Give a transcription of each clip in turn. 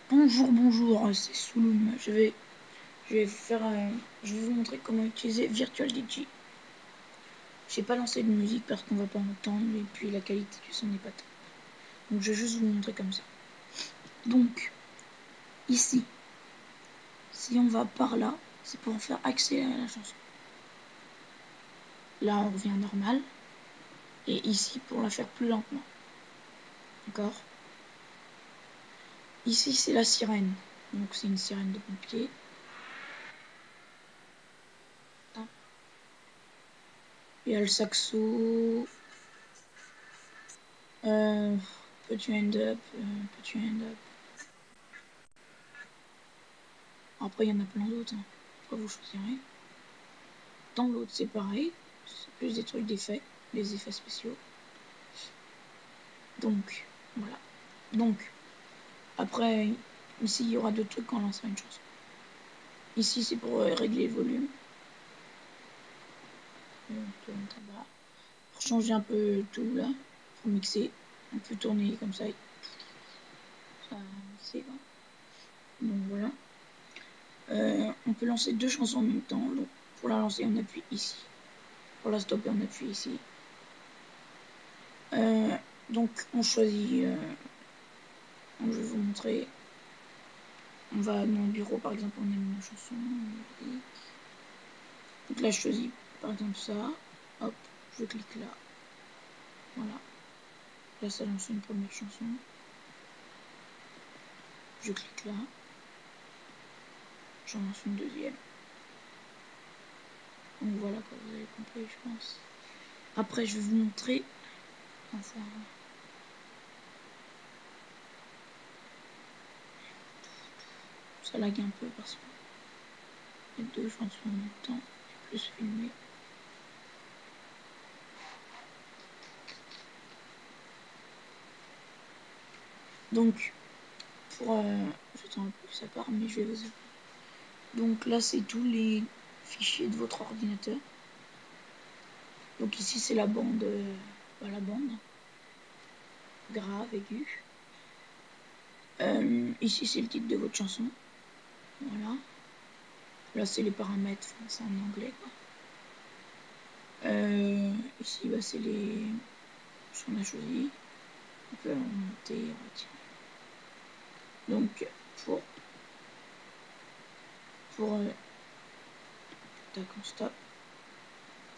Bonjour, c'est Souloum. Je vais vous montrer comment utiliser Virtual DJ. J'ai pas lancé de musique parce qu'on va pas entendre et puis la qualité du son n'est pas top. Donc je vais juste vous montrer comme ça. Donc ici, si on va par là, c'est pour faire accélérer la chanson. Là on revient normal. Et ici pour la faire plus lentement. D'accord? Ici c'est la sirène. Donc c'est une sirène de pompier. Il y a le saxo. Petit end-up. Après il y en a plein d'autres. Après vous choisirez. Dans l'autre c'est pareil. C'est plus des trucs d'effets. Les effets spéciaux. Donc voilà. Donc après ici il y aura d'autres trucs quand on lancera une chanson. Ici c'est pour régler le volume. Pour changer un peu tout là. Pour mixer. On peut tourner comme ça. Ça va mixer quoi. Donc voilà. On peut lancer deux chansons en même temps. Donc, pour la lancer, on appuie ici. Pour la stopper, on appuie ici. Donc, on choisit. Je vais vous montrer. On va dans le bureau, par exemple, on aime une chanson. Donc là, je choisis par exemple ça. Hop, je clique là. Voilà. Là, ça lance une première chanson. Je clique là. J'en lance une deuxième. Donc voilà, quoi, vous avez compris, je pense. Après, je vais vous montrer. Enfin, ça lag un peu parce que les deux chansons en même temps. Plus filmé. Donc, j'attends un peu que ça part, mais je vais vous appeler. Donc là, c'est tous les fichiers de votre ordinateur. Donc ici, c'est la bande, grave, aiguë. Ici, c'est le titre de votre chanson. Voilà. Là, c'est les paramètres, enfin, c'est en anglais, quoi. Ici, bah, c'est ce qu'on a choisi. On peut monter, retirer. Donc, tac, on stop.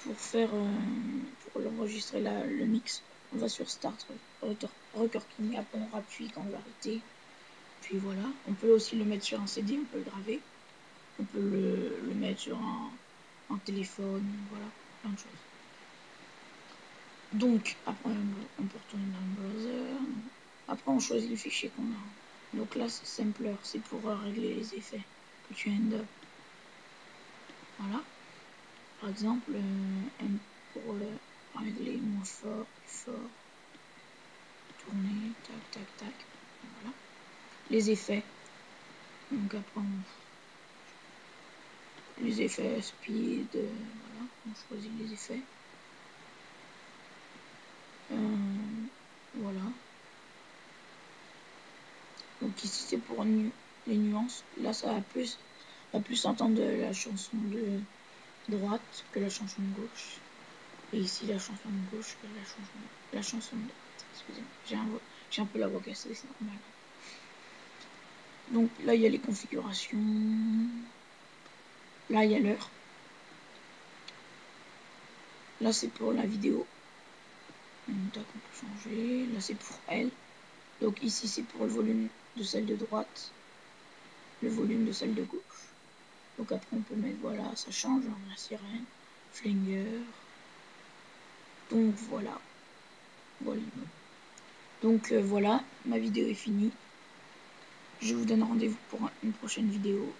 Pour l'enregistrer le mix, on va sur Start Recording. Après on appuie quand on va arrêter. Puis voilà. On peut aussi le mettre sur un CD, on peut le graver. On peut le mettre sur un téléphone, voilà, plein de choses. Donc après on peut retourner dans le browser. Après on choisit le fichier qu'on a. Donc là c'est Sampler, c'est pour régler les effets que tu end up. Voilà. Par exemple, pour régler moins fort, plus fort, tourner, tac. Voilà. Les effets. Donc après, les effets speed, voilà, on choisit les effets. Voilà. Donc ici c'est pour les nuances. Là ça va plus entendre la chanson de droite que la chanson de gauche. Et ici la chanson de gauche que la chanson de droite. Excusez-moi, j'ai un peu la voix cassée, c'est normal. Donc là il y a les configurations. Là il y a l'heure. Là c'est pour la vidéo. Donc on peut changer. Là c'est pour elle. Donc ici c'est pour le volume de celle de droite. Le volume de celle de gauche. Donc après on peut mettre, voilà, ça change, hein, la sirène, flinger. Donc voilà. Donc voilà, ma vidéo est finie. Je vous donne rendez-vous pour une prochaine vidéo.